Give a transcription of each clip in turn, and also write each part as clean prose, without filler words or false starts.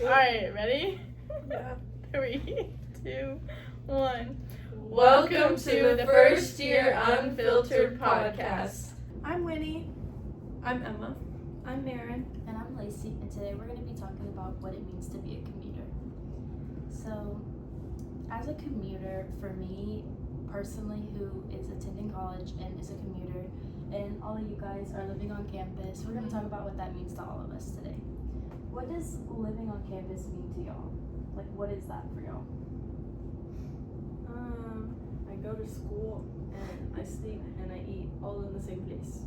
Alright, ready? Yeah. 3, 2, 1. Welcome to the first year Unfiltered podcast. I'm Winnie. I'm Emma. I'm Maryn. And I'm Lacey, and today we're going to be talking about what it means to be a commuter. So, as a commuter, for me personally, who is attending college and is a commuter, and all of you guys are living on campus, we're going to talk about what that means to all of us today. What does living on campus mean to y'all? Like, what is that for y'all? I go to school and I sleep and I eat all in the same place.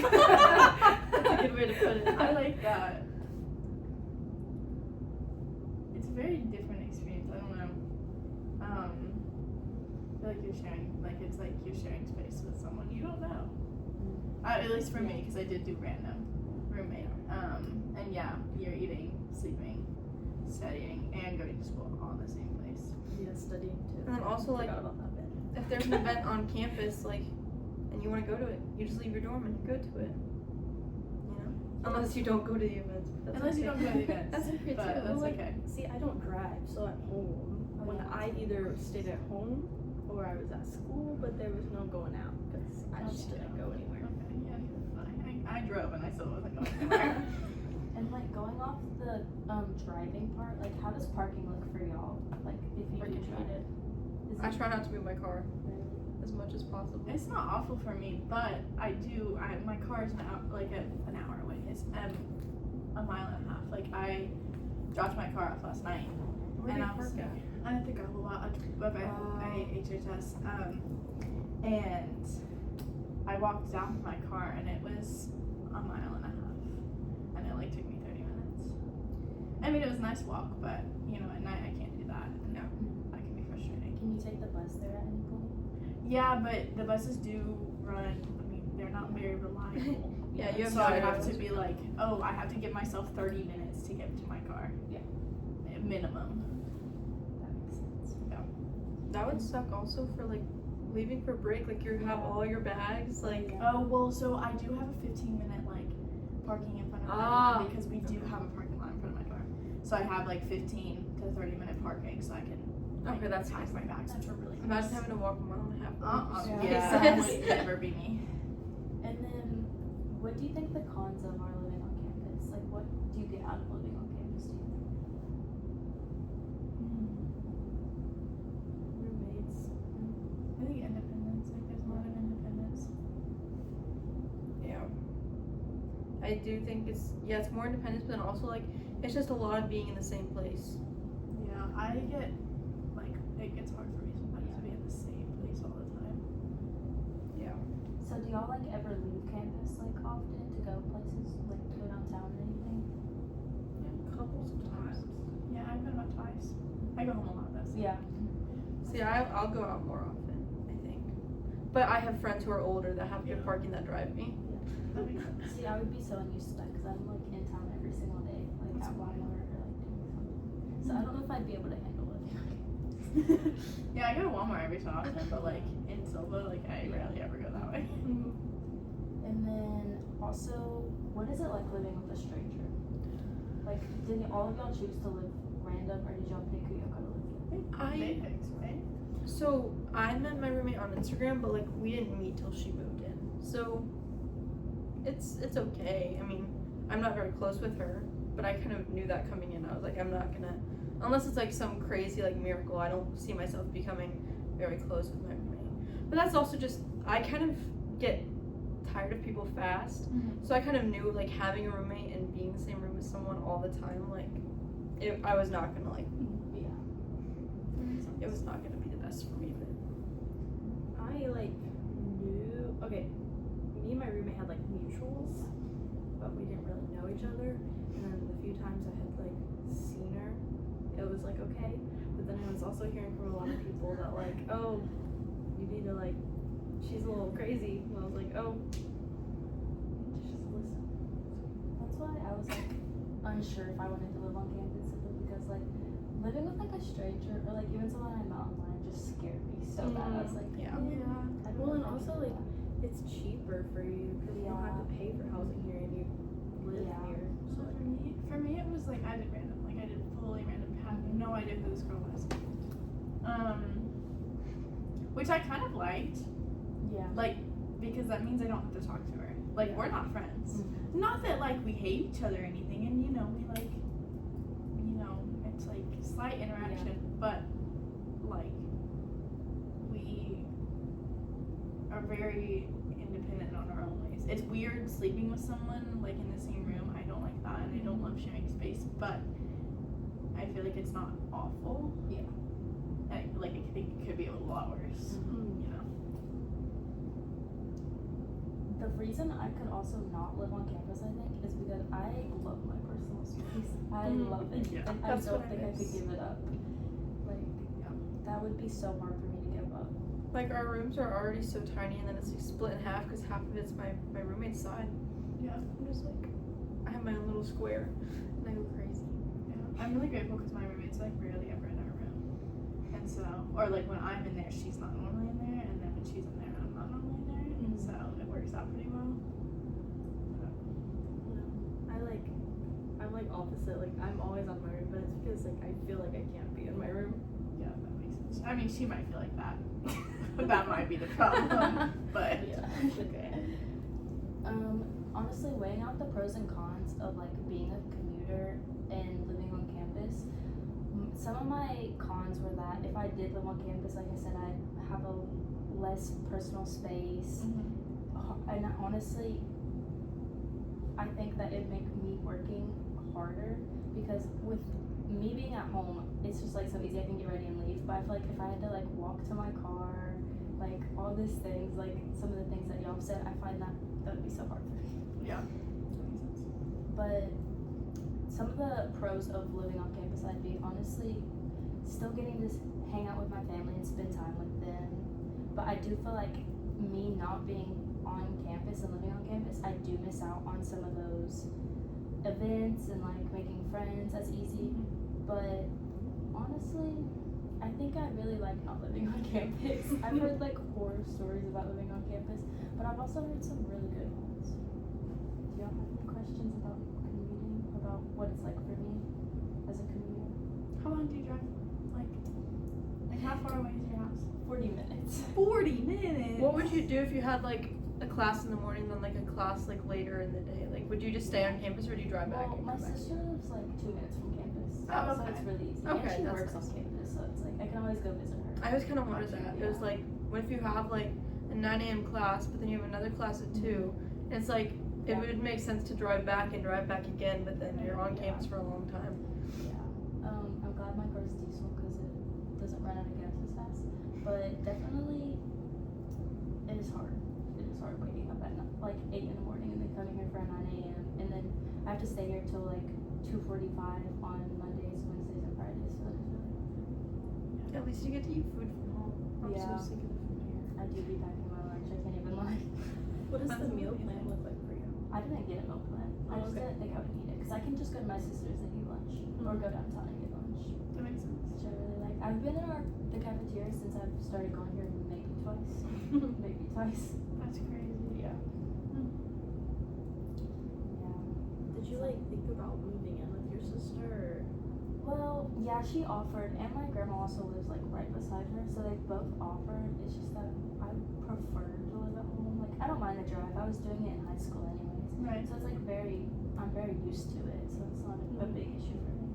That's a good way to put it. I like that. It's a very different experience. I don't know. I feel like you're sharing, you're sharing space with someone you don't know. At least for me, because I did do random roommate. And yeah, you're eating, sleeping, studying, and going to school all in the same place. Yeah, studying too. And then also, like, Forgot about that bit. if there's an event on campus, like, and you want to go to it, you just leave your dorm and go to it. You know? Unless you don't go to the events. But that's Unless okay. you don't go to the events. That's okay but too. that's Like, okay. See, I don't drive, so at home, when I either stayed at home or I was at school, but there was no going out because I just didn't go anywhere. Okay, yeah, that's fine. I drove and I still wasn't going anywhere. And like going off the driving part, like how does parking look for y'all? Like if you do drive? I try not to move my car as much as possible. It's not awful for me, but my car is now like an hour away. It's a mile and a half. Like I dropped my car off last night. Where do you park at? I had to go a lot by HHS. And I walked down to my car and it was a mile and a half. And it like took me 30 minutes. I mean, it was a nice walk, but you know, at night I can't do that. No, that can be frustrating. Can you take the bus there at any point? Yeah, but the buses do run. I mean, they're not very reliable. Yeah, you have so to I drive have to those. be like, oh, I have to give myself 30 minutes to get to my car. Yeah. Minimum. That makes sense. That would suck also for like leaving for break. Like you have all your bags. Like Oh well, so I do have a 15-minute like parking in front of my Ah. door because we do have a parking lot in front of my door. So I have like 15 to 30-minute parking, so I can. Like, Okay, that's pack nice. my bags, which are really imagine nice. having to walk a mile and a half. Yeah, that would never be me. And then, what do you think the cons of are living on campus? Like, what do you get out of living on campus? Do you think? Roommates. I think independence. Like there's a lot of independence. Yeah. I do think it's more independence, but then also like it's just a lot of being in the same place. Yeah, I get like it gets hard for me sometimes to be at the same place all the time. Yeah. So, do y'all like ever leave campus like often to go places, like to go downtown or anything? Yeah, couples of times. Yeah, I've been about twice. I go home a lot though. So. Yeah. See, I'll go out more often, I think. But I have friends who are older that have good parking that drive me. That makes sense. See, I would be so unused to that because I'm like in town every single day, like That's at Walmart or like doing something. So I don't know if I'd be able to handle living on campus. Yeah, I go to Walmart every so often, but like in Silva, like I rarely ever go that way. And then also, what is it like living with a stranger? Like, did all of y'all choose to live random, or did y'all pick who y'all gonna live with? They fix, right? So I met my roommate on Instagram, but like we didn't meet till she moved in. So it's okay. I mean, I'm not very close with her, but I kind of knew that coming in. I was like, I'm not gonna, unless it's like some crazy like miracle, I don't see myself becoming very close with my roommate. But that's also just, I kind of get tired of people fast. So I kind of knew like having a roommate and being in the same room with someone all the time, like I was not gonna like, Yeah. it was not gonna be the best for me. But I like knew. Okay, me and my roommate had like mutuals, but we didn't really know each other. And then the few times I had like seen her, it was like okay. But then I was also hearing from a lot of people that like, oh, you need to like, she's a little crazy. And I was like, oh, just listen. That's why I was like unsure if I wanted to live on campus simply because like living with like a stranger or like even someone I met online just scared me so bad. I was like, Yeah. I don't Well, know and if I also can do like that. it's cheaper for you because you don't have to pay for housing here and you live Yeah. here. So For idea who this girl was. Which I kind of liked. Yeah. Like, because that means I don't have to talk to her. Like, we're not friends. Mm-hmm. Not that, like, we hate each other or anything, and, you know, we, like, you know, it's, like, slight interaction, but, like, we are very independent on our own ways. It's weird sleeping with someone, like, in the same room. I don't like that, and I don't love sharing space, but I feel like it's not awful. Yeah. I think it could be a lot worse, you know. The reason I could also not live on campus, I think, is because I love my personal space. I love it. Yeah, and I that's don't what think I I could miss. give it up. Like, that would be so hard for me to give up. Like our rooms are already so tiny, and then it's like split in half because half of it's my roommate's side. Yeah. I'm just like, I have my own little square, and I go crazy. Yeah. I'm really grateful because my roommate's, like, rarely ever in our room. And so, or, like, when I'm in there, she's not normally in there, and then when she's in there, I'm not normally in there, and so it works out pretty well. I'm like opposite. Like I'm always on my room, but it's because like I feel like I can't be in my room. Yeah, that makes sense. I mean, she might feel like that. That might be the problem, but Yeah. okay. Honestly, weighing out the pros and cons of like being a commuter and living on campus, some of my cons were that if I did live on campus, like I said, I'd have a less personal space. And honestly, I think that it'd make me working harder because with me being at home, it's just like so easy. I can get ready and leave. But I feel like if I had to like walk to my car, like all these things, like some of the things that y'all have said, I find that would be so hard for me. Yeah. But some of the pros of living on campus, I'd be honestly still getting to hang out with my family and spend time with them. But I do feel like me not being on campus and living on campus, I do miss out on some of those events and like making friends as easy. But honestly, I think I really like not living on campus. I've heard like horror stories about living on campus, but I've also heard some really good ones. Do y'all have any questions about commuting, about what it's like for me as a commuter? How long do you drive? Like how far away is your house? 40 minutes. 40 minutes. What would you do if you had like a class in the morning, then like a class like later in the day? Like, would you just stay on campus or do you drive back? Well, and my come back? sister lives like 2 minutes from campus, Oh, so okay. it's really easy. Okay, and she that's works on nice. campus, so it's like I can always go visit her. I always kind of wondered that. It was Yeah. like, what if you have like a 9 a.m. class, but then you have another class at 2? And it's like, it Yeah. would make sense to drive back and drive back again, but then you're on campus for a long time. Yeah. I'm glad my car's diesel because it doesn't run out of gas as fast. But definitely, it is hard. It is hard waking up at like 8 in the morning and then coming here for 9 a.m. And then I have to stay here till like 2:45 on Mondays, Wednesdays, and Fridays. So it's really, At least you get to eat food from home. I'm Yeah. so sick of the food here. I do be packing my lunch. I can't even lie. What does That's the meal amazing. plan look like for you? I didn't get a meal plan. I just Okay. didn't think I would need it because I can just go to my sister's and eat lunch, or go downtown and get lunch. That makes sense. Which I really like. I've been in the cafeteria since I've started going here maybe twice. Maybe twice. That's crazy. Yeah. Yeah. Did you like think about moving in with your sister? Or? Well, yeah, she offered, and my grandma also lives like right beside her, so they both offered. It's just that I prefer to live at home. Like I don't mind the drive. I was doing it in high school anyways, Right. so it's like I'm very used to it. So it's not a big issue for me.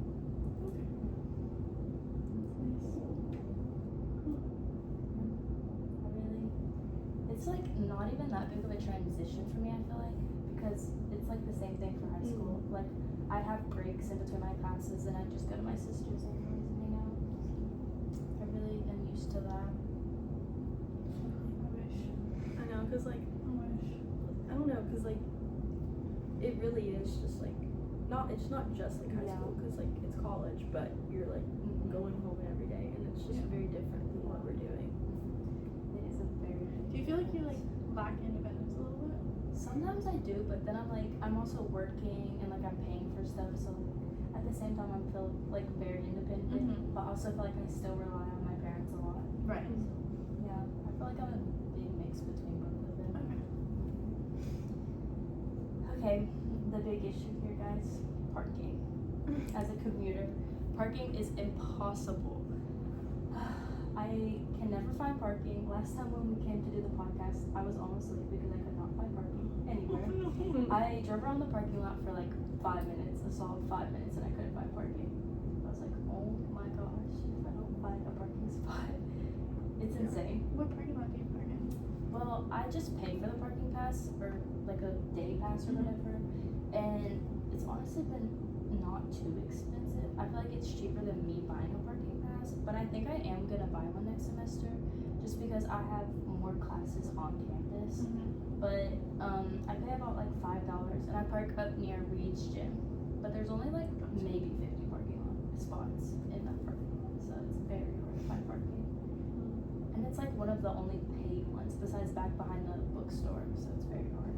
I really, it's like not even that big of a transition for me. I feel like because it's like the same thing for high school. Like I'd have breaks in between my classes, and I'd just go to my sister's anyways and hang out. I really am used to that. I wish. I know, cause like I wish. I don't know, cause like it really is just like it's not just like high Yeah. school, cause like it's college, but you're like going home every day, and it's just very different than what we're doing. It is a very. Do you feel like you like lack independence a little bit? Sometimes I do, but then I'm also working and like I'm paying for stuff, so at the same time I feel like very independent, but also feel like I still rely on my parents a lot. Right. Yeah, I feel like I'm a big mix between both of them. Okay. Okay, the big issue here, guys, parking. As a commuter, Parking is impossible. I can never find parking. Last time when we came to do the podcast, I was almost late because I could not find parking anywhere. I drove around the parking lot for like 5 minutes, a solid 5 minutes, and I couldn't find parking. I was like, oh my gosh, if I don't find a parking spot, it's insane. What parking lot do you park in? Well, I just pay for the parking pass, or like a day pass or whatever, and it's honestly been not too expensive. I feel like it's cheaper than me buying a parking pass, but I think I am gonna buy one next semester just because I have more classes on campus. But I pay about like $5 and I park up near Reed's gym, but there's only like maybe 50 parking lot spots in that parking lot, so it's very hard to find parking. And it's like one of the only paid ones besides back behind the bookstore, so it's very hard.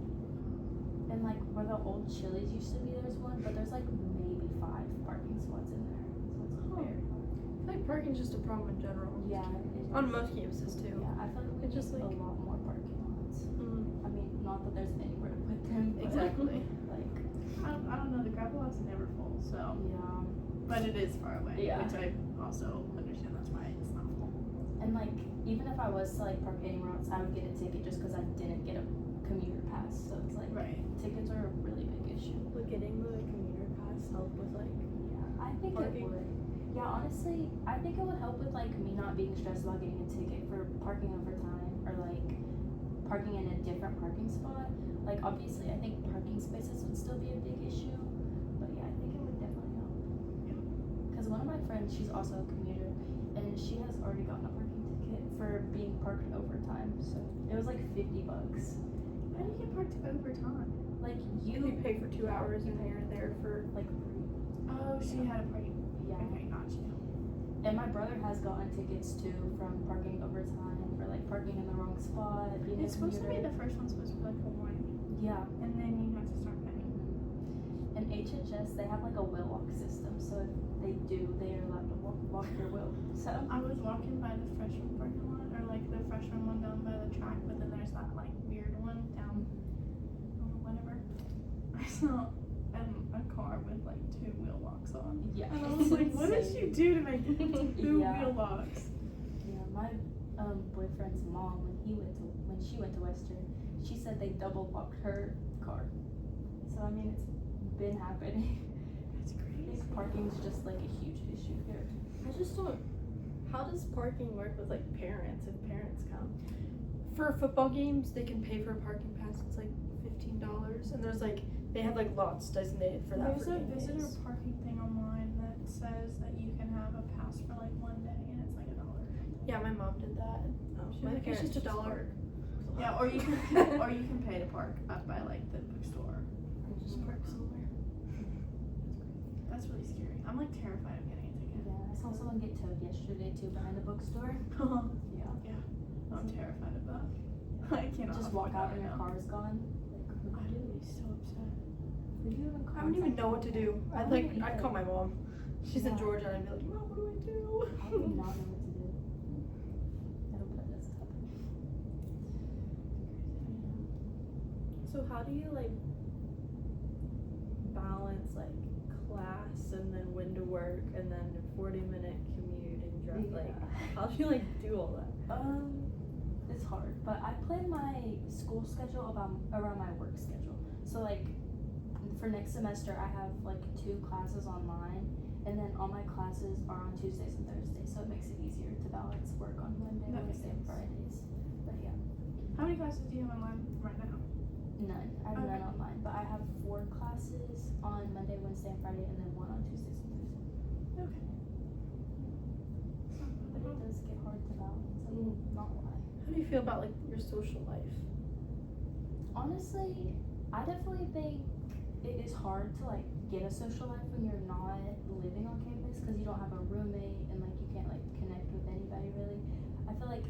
And like where the old Chili's used to be, there's one, but there's like maybe 5 parking spots in there, so it's very hard. I feel like parking's just a problem in general. Yeah, it is. On most campuses too. Yeah, I feel like we It's just need like- a lot more parking lots. I mean, not that there's anywhere to put them, but Exactly. like, I don't know, the gravel lot's never full, so. yeah. But it is far away, Yeah. which I also understand that's why it's not full. And like, even if I was to like park anywhere else, I would get a ticket just because I didn't get a commuter pass. So it's like, Right. tickets are a really big issue. Would getting the commuter pass help with like Yeah, I think Parking? it would. Yeah, honestly, I think it would help with like me not being stressed about getting a ticket for parking overtime or like parking in a different parking spot. Like obviously, I think parking spaces would still be a big issue, but yeah, I think it would definitely help. Because one of my friends, she's also a commuter, and she has already gotten a parking ticket for being parked overtime. So it was like $50. How do you get parked overtime? Like You pay for 2 hours and you're there for like free. Oh, she had a parking. Yeah. Okay, got you. And my brother has gotten tickets too from parking overtime for like parking in the wrong spot. Being It's a supposed to be commuter. the first one's supposed to be like a warning, Yeah. and then you have to start paying. And HHS, they have like a wheel walk system, so if they do, they are allowed to walk your wheel. So I was walking by the freshman parking lot, or like the freshman one down by the track, but then there's that like weird one down, whatever. I saw a car with like 2 wheel locks on. yeah. And I was like, what did you do to make it 2 Yeah. wheel locks? Yeah, my boyfriend's mom, when she went to Western, she said they double locked her car. So I mean, it's been happening. That's I crazy. think parking's just like a huge issue here. I just don't. How does parking work with like parents if parents come? for football games. They can pay for a parking pass. It's like $15, and there's like they have like lots designated for that. There's for a game visitor days. parking thing online that says that you can have a pass for like 1 day and it's like $1. Yeah, my mom did that. Oh, She was like, it's just $1. Yeah, or you can pay to park up by like the bookstore. Or just park somewhere. That's really scary. I'm like terrified of getting a ticket. Yeah, I saw someone get towed yesterday too behind the bookstore. Yeah. I'm terrified of that. I cannot. Just walk out and your car is gone. Like, I would be so upset. who do you even I wouldn't even contact? know what to do. I I'd wouldn't I'd either. call my mom. She's in Yeah. Georgia, and I'd be like, Mom, what do I do? I would not know what to do. I hope that doesn't happen. So how do you like balance like class and then when to work and then a 40-minute commute and drive? Like how do you like do all that? It's hard, but I plan my school schedule around my work schedule. So like, for next semester, I have like 2 classes online, and then all my classes are on Tuesdays and Thursdays, so it makes it easier to balance work on Monday, That makes Wednesday, and sense. Fridays. But yeah, How many classes do you have online right now? none. I have Okay. none online, but I have 4 classes on Monday, Wednesday, and Friday, and then 1 on Tuesdays and Thursdays. Okay. But it does get hard to balance. I mean, not lie. How do you feel about like your social life? Honestly, I definitely think it is hard to like get a social life when you're not living on campus because you don't have a roommate and like you can't like connect with anybody really. I feel like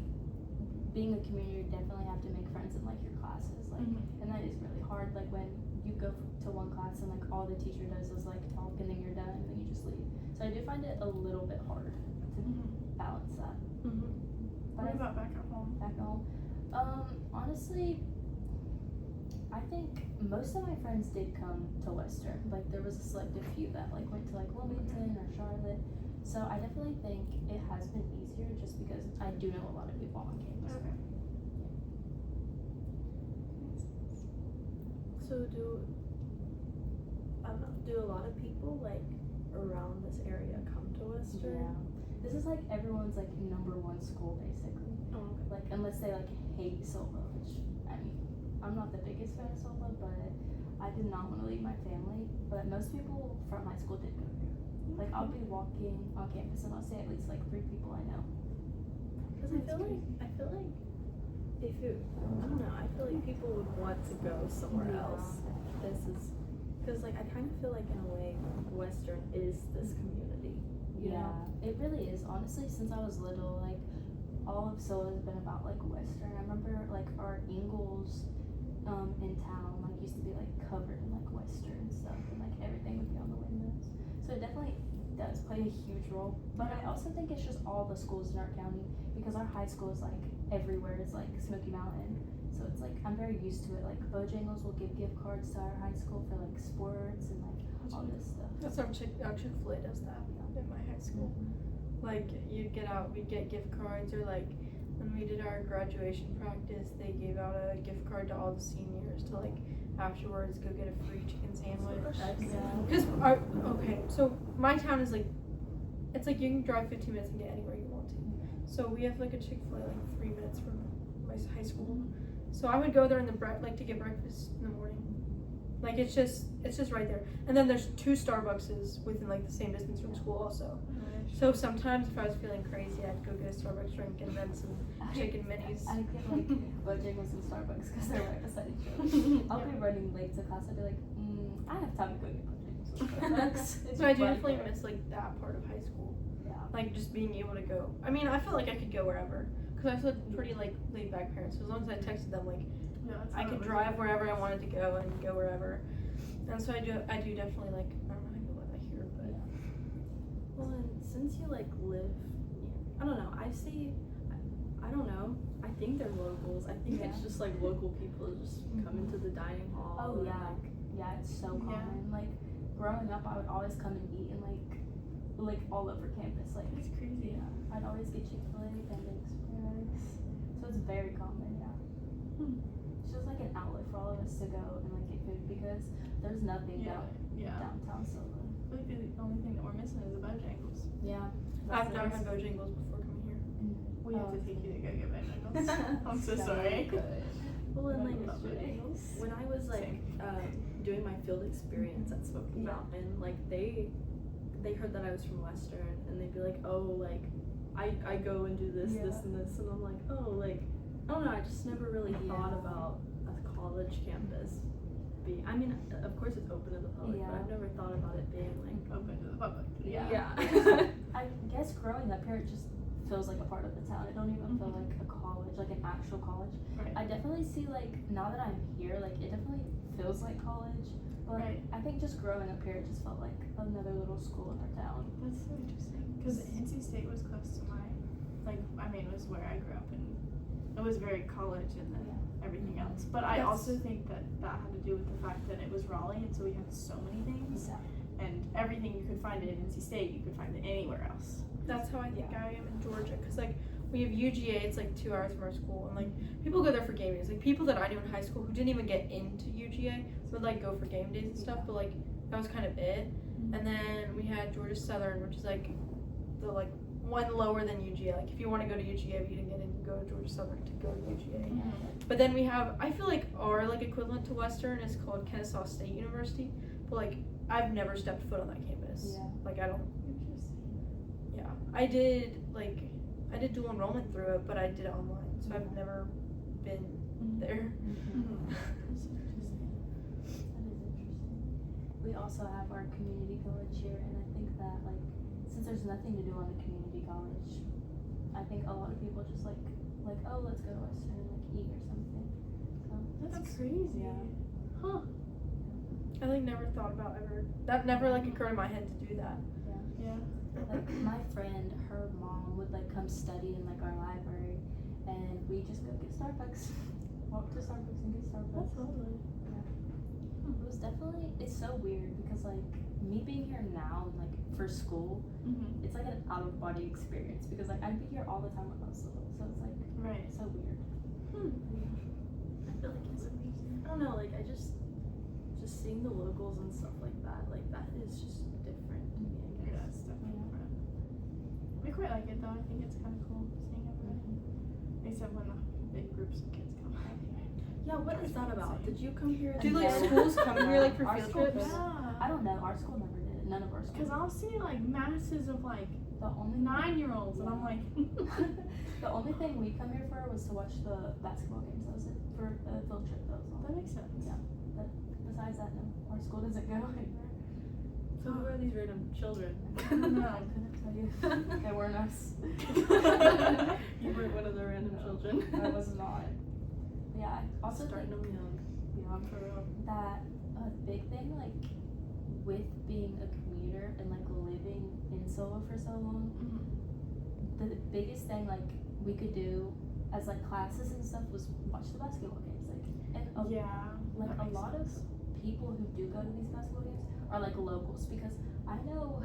being a commuter, you definitely have to make friends in like your classes, like, and that is really hard. Like when you go to one class and like all the teacher does is like talk and then you're done and then you just leave. So I do find it a little bit hard to balance that. What about back at home? Back home. Honestly, I think most of my friends did come to Western. Like there was a selective few that like went to like Wilmington or Charlotte. So I definitely think it has been easier just because I do know a lot of people on campus. Okay. So do a lot of people like around this area come to Western? Yeah. This is like everyone's like number one school basically. Oh, okay. Like unless they like hate solo, which I mean, I'm not the biggest fan of solo, but I did not want to leave my family. But most people from high school did go here. Like I'll be walking on campus and I'll see at least like 3 people I know. Because I feel like if you, I don't know, I feel like people would want to go somewhere else. This is, because like I kind of feel like in a way Western is this community. You know? It really is. Honestly, since I was little, like all of solo has been about like Western. I remember like our Ingles in town like used to be like covered in like Western stuff and like everything would be on the windows. So it definitely does play a huge role. But I also think it's just all the schools in our county because our high school is like everywhere. It's like Smoky Mountain. So it's like I'm very used to it. Like Bojangles will give gift cards to our high school for like sports and like all this stuff. That's our Chick-fil-A does that in my high school. Like we'd get gift cards, or like when we did our graduation practice, they gave out a gift card to all the seniors to like afterwards go get a free chicken sandwich. Because so my town is like, it's like you can drive 15 minutes and get anywhere you want to. So we have like a Chick-fil-A like 3 minutes from my high school. So I would go there in the to get breakfast in the morning. Like it's just right there. And then there's 2 Starbuckses within like the same distance from school also. So sometimes if I was feeling crazy, I'd go get a Starbucks drink and then some chicken minis. I get like Bojangles and Starbucks because they're right beside each other. I'll be running late to class. I'll be like, I have time to go get Bojangles and Starbucks. So I do definitely miss like that part of high school. Yeah. Like just being able to go. I mean, I feel like I could go wherever because I feel pretty like laid back parents. So as long as I texted them like I could drive wherever I wanted to go and go wherever. And so I do definitely like, I don't know how you live out here, but Well, and since you like live, I don't know. I don't know. I think they're locals. I think it's just like local people just come into the dining hall. Oh and, yeah, like, it's so common. Like growing up, I would always come and eat and like all over campus. Like It's crazy. yeah, I'd always get Chick-fil-A, Panda Express. So it's very common. Yeah. It's just like an outlet for all of us to go and like get food because there's nothing downtown Solo. I feel like the only thing that we're missing is the Bojangles. Yeah. I've never had Bojangles before coming here. We have to take you to go get Bojangles. I'm so sorry. Well, and like Love Bojangles. when I was like doing my field experience at Smoky Mountain, like they heard that I was from Western, and they'd be like, oh, like I go and do this, this, and this, and I'm like, oh, like I don't know, I just never really thought about a college campus. I mean, of course it's open to the public, but I've never thought about it being like Open to the public. yeah. I guess growing up here, it just feels like a part of the town. It don't even feel like a college, like an actual college. Right. I definitely see like now that I'm here, like it definitely feels like college. But I think just growing up here, it just felt like another little school in our town. That's so interesting. Because NC State was close to my, it was where I grew up, and it was very college and then everything else. But I also think that had to do with the fact that it was Raleigh, and so we had so many things. Yeah. And everything you could find it in NC State, you could find it anywhere else. That's how I think I am in Georgia, because like we have UGA, it's like 2 hours from our school, and like people go there for game days. Like people that I knew in high school who didn't even get into UGA would like go for game days and stuff, but like that was kind of it. And then we had Georgia Southern, which is like the like one lower than UGA. Like if you want to go to UGA, if you didn't get in, you go to Georgia Southern to go to UGA. But then we have, I feel like our like equivalent to Western is called Kennesaw State University, but like I've never stepped foot on that campus. Yeah. Like I don't. Yeah, I did dual enrollment through it, but I did it online, so I've never been there. That is interesting. We also have our community college here, and I think that like since there's nothing to do on the community college, I think a lot of people just like oh, let's go to Western and like eat or something. So That's crazy. Yeah. Huh. I like never thought about that never like occurred in my head to do that. Yeah. Like my friend, her mom would like come study in like our library, and we just go get Starbucks. Walk to Starbucks and get Starbucks. That's lovely. Yeah. It was definitely, it's so weird because like me being here now, like for school, it's like an out of body experience because like I'd be here all the time when I was little, so it's like Right. so weird. I feel like it's amazing. I don't know, like I just seeing the locals and stuff like that is just different to me, I Yeah, guess. it's definitely different. We quite like it though. I think it's kind of cool seeing everybody. Except when the big groups of kids come. Yeah, what is that about? Did you come here? Do like Yeah. schools come here like for Our field schools- trips? I don't know. Our school never did it. None of our schools. Because I'll see like masses of like The only 9-year-olds, and I'm like, the only thing we come here for was to watch the basketball games. That was it for a field trip. That was all. that makes sense. Yeah. But besides that, no, our school doesn't go anywhere. So who are these random children? No. I couldn't tell you. They weren't us. You weren't one of the random children. I was not. Yeah. I also Starting think them young. Yeah, for real. that a big thing like with being a commuter and like living in Silva for so long, the biggest thing like we could do as like classes and stuff was watch the basketball games. Like and like that a makes lot of people who do go to these basketball games are like locals because I know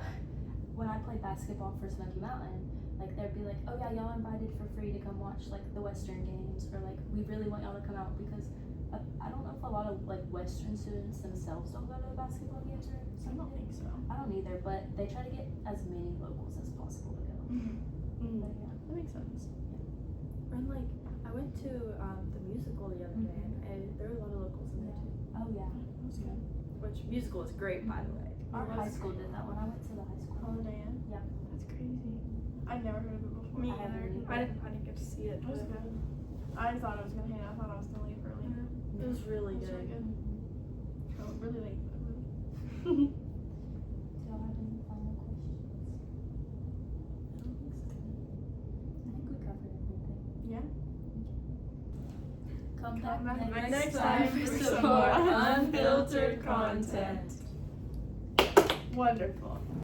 when I played basketball for Smoky Mountain, like they'd be like, oh yeah, y'all are invited for free to come watch like the Western games, or like we really want y'all to come out because I don't know if a lot of like Western students themselves don't go to the basketball games or I something. don't think so. I don't either, but they try to get as many locals as possible to go. But yeah. That makes sense. And like, I went to the musical the other day, and there were a lot of locals in there too. Oh yeah. That was good. Which musical is great, by the way. Our It high was school great. did that when I went to the high school. Holiday Inn? Yep. That's crazy. I'd never heard of it before. Me I haven't either. either. I didn't get to see it. It was but- good. I thought I was gonna hate it. I thought I was gonna leave early. It was really It was good. really good. Oh, really late, but really. Do y'all have any final questions? I think we covered everything. Yeah. Come Come back back next next time time for for some some more more unfiltered unfiltered content. Wonderful.